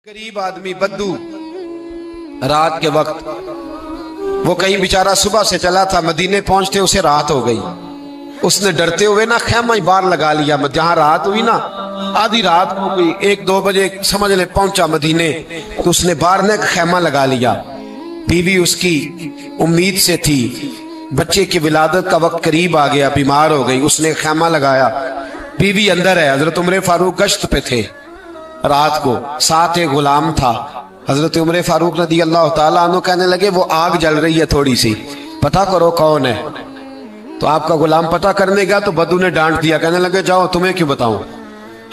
गरीब आदमी बद्दू रात के वक्त वो कहीं बेचारा सुबह से चला था, मदीने पहुंचते उसे रात हो गई। उसने डरते हुए ना खैमा ही बाहर लगा लिया। जहां रात हुई ना, आधी रात को कोई 1-2 बजे समझ ले पहुंचा मदीने, तो उसने बाहर ने खैमा लगा लिया। बीवी उसकी उम्मीद से थी, बच्चे की विलादत का वक्त करीब आ गया, बीमार हो गई, उसने खैमा लगाया। बीवी अंदर है, हजरत उमर फारूक गश्त पे थे रात को, साथ एक गुलाम था। हजरत उमर फारूक रज़ी अल्लाह ताला अन्हु कहने लगे वो आग जल रही है थोड़ी सी, पता करो कौन है। तो आपका गुलाम पता करने गया तो बद्दू ने डांट दिया, कहने लगे जाओ तुम्हें क्यों बताऊं।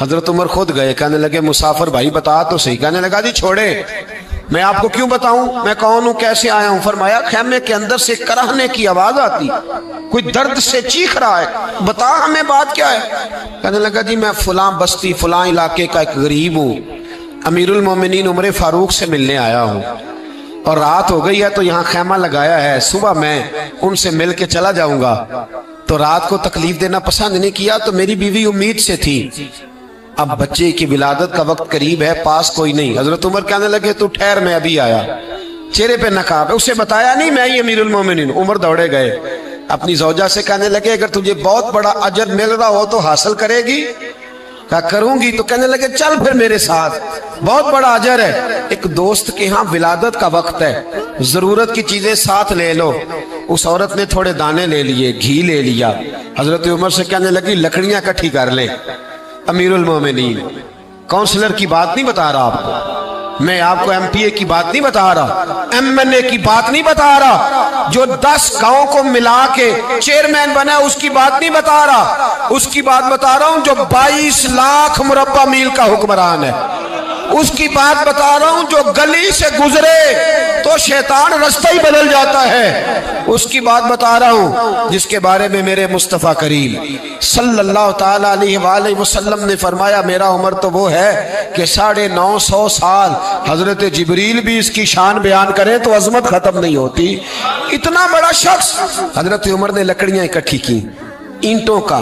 हजरत उमर खुद गए, कहने लगे मुसाफिर भाई बता तो सही। कहने लगा जी छोड़े, मैं आपको क्यों बताऊं, मैं कौन हूं, कैसे आया हूं। फरमाया खैमे के अंदर से कराहने की आवाज आती, कोई दर्द से चीख रहा है, बता हमें बात क्या है। कहने लगा जी मैं फलां बस्ती फलां इलाके का एक गरीब हूं, अमीरुल मोमिनीन उमर फारूक से मिलने आया हूं और रात हो गई है तो यहाँ खैमा लगाया है, सुबह मैं उनसे मिल के चला जाऊंगा। तो रात को तकलीफ देना पसंद नहीं किया, तो मेरी बीवी उम्मीद से थी, अब बच्चे की विलादत का वक्त करीब है, पास कोई नहीं। हजरत उमर कहने लगे तू ठहर, मैं अभी आया। चेहरे पे नकाब है, उसे बताया नहीं मैं ही अमीरुल मोमिनीन। उमर दौड़े गए, अपनी जौजा से कहने लगे अगर तुझे बहुत बड़ा अजर मिल रहा हो तो हासिल करेगी। क्या करूंगी, तो कहने लगे चल फिर मेरे साथ, बहुत बड़ा अजर है। एक दोस्त के यहाँ विलादत का वक्त है, जरूरत की चीजें साथ ले लो। उस औरत ने थोड़े दाने ले लिए, घी ले लिया। हजरत उमर से कहने लगी लकड़ियां इकट्ठी कर ले। अमीरुल मोमिनीन, काउंसलर की बात नहीं बता रहा आपको, मैं आपको एमपीए की बात नहीं बता रहा, एमएनए की बात नहीं बता रहा, जो 10 गांव को मिला के चेयरमैन बना उसकी बात नहीं बता रहा, उसकी बात बता रहा हूं जो 22 लाख मुरब्बा मील का हुक्मरान है। उसकी बात बता रहा हूं जो गली से गुजरे तो शैतान रास्ता ही बदल जाता है। उसकी बात बता रहा हूं जिसके बारे में मेरे मुस्तफा करीम सल्लल्लाहु ताला अलैहि वसल्लम ने फरमाया मेरा उमर तो वो है कि 950 साल हजरत जिब्रील भी इसकी शान बयान करें तो अजमत खत्म नहीं होती। इतना बड़ा शख्स। हजरत उमर ने लकड़ियां इकट्ठी की, ईंटों का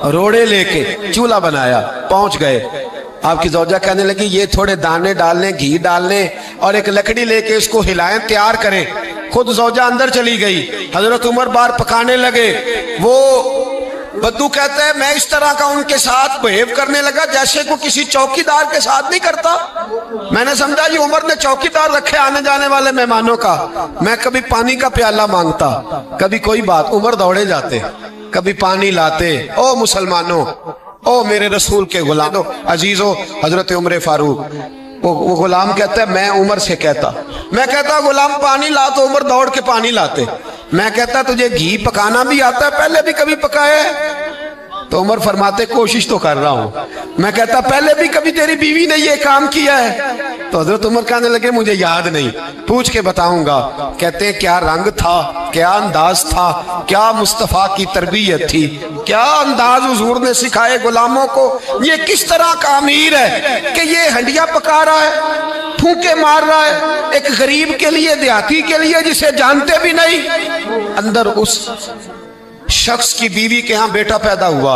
रोड़े लेके चूल्हा बनाया, पहुंच गए। आपकी जौजा कहने लगी ये थोड़े दाने डालने, घी डालने और एक लकड़ी लेके इसको हिलाएं, तैयार करें। खुद जौजा अंदर चली गई, हजरत उमर बाहर पकाने लगे। वो बद्दू कहता है मैं इस तरह का उनके साथ बिहेव करने लगा जैसे को किसी चौकीदार के साथ नहीं करता। मैंने समझा ये उमर ने चौकीदार रखे आने जाने वाले मेहमानों का। मैं कभी पानी का प्याला मांगता, कभी कोई बात, उमर दौड़े जाते, कभी पानी लाते। ओ मुसलमानों, ओ मेरे रसूल के गुलामों अजीजों, हजरत उमर फारूक, वो गुलाम कहता है मैं उमर से कहता, मैं कहता गुलाम पानी ला, तो उमर दौड़ के पानी लाते। मैं कहता तुझे घी पकाना भी आता है, पहले भी कभी पकाया है? तो उमर फरमाते कोशिश तो कर रहा हूं। मैं कहता पहले भी कभी तेरी बीवी ने ये काम किया है? तो हजरत उमर कहने लगे मुझे याद नहीं, पूछ के बताऊंगा। कहते क्या रंग था, क्या अंदाज था, क्या मुस्तफा की तरबियत थी, क्या अंदाज हुजूर ने सिखाए गुलामों को। ये किस तरह का अमीर है कि ये हंडिया पका रहा है, फूंके मार रहा है एक गरीब के लिए, देहाती के लिए जिसे जानते भी नहीं। अंदर उस शख्स की बीवी के यहाँ बेटा पैदा हुआ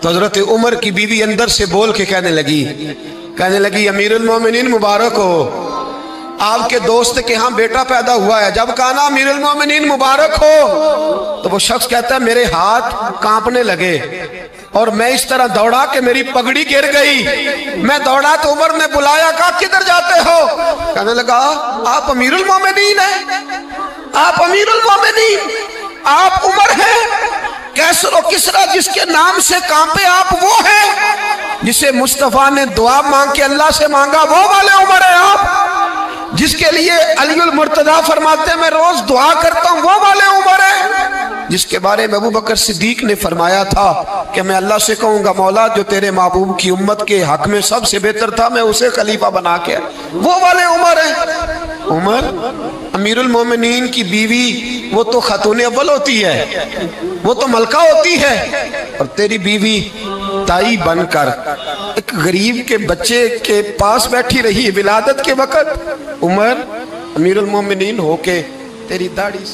तो हजरत उमर की बीवी अंदर से बोल के कहने लगी अमीरुल मोमिनीन मुबारक हो, आपके दोस्त के यहाँ बेटा पैदा हुआ है। जब कहा ना अमीरुल मोमिनीन मुबारक हो, तो वो शख्स कहता है मेरे हाथ कांपने लगे और मैं इस तरह दौड़ा कि मेरी पगड़ी गिर गई। मैं दौड़ा तो उमर ने बुलाया, कहा किधर जाते हो? कहने लगा आप अमीरुल मोमिनीन हैं, आप अमीरुल मोमिनीन, आप उमर हैं। कैसर और किसरा जिसके नाम से कांपे आप वो हैं, जिसे मुस्तफा ने दुआ मांग के अल्लाह से मांगा वो वाले उमर है आप, जिसके लिए अलीउल मुर्तजा फरमाते हैं मैं रोज दुआ करता हूं वो वाले उमर है, जिसके बारे में अबू बकर सिद्दीक ने फरमाया था कि मैं अल्लाह से कहूंगा मौला जो तेरे महबूब की उम्मत के हक में सबसे बेहतर था मैं उसे खलीफा बना के, वो वाले उमर है। उमर अमीरुल मोमिनीन की बीवी वो तो खातून अव्वल होती है, वो तो मलका होती है, और तेरी बीवी ताई बनकर एक गरीब के बच्चे के पास बैठी रही विलादत के वक्त। उमर अमीरुल मोमिनीन होके तेरी दाढ़ी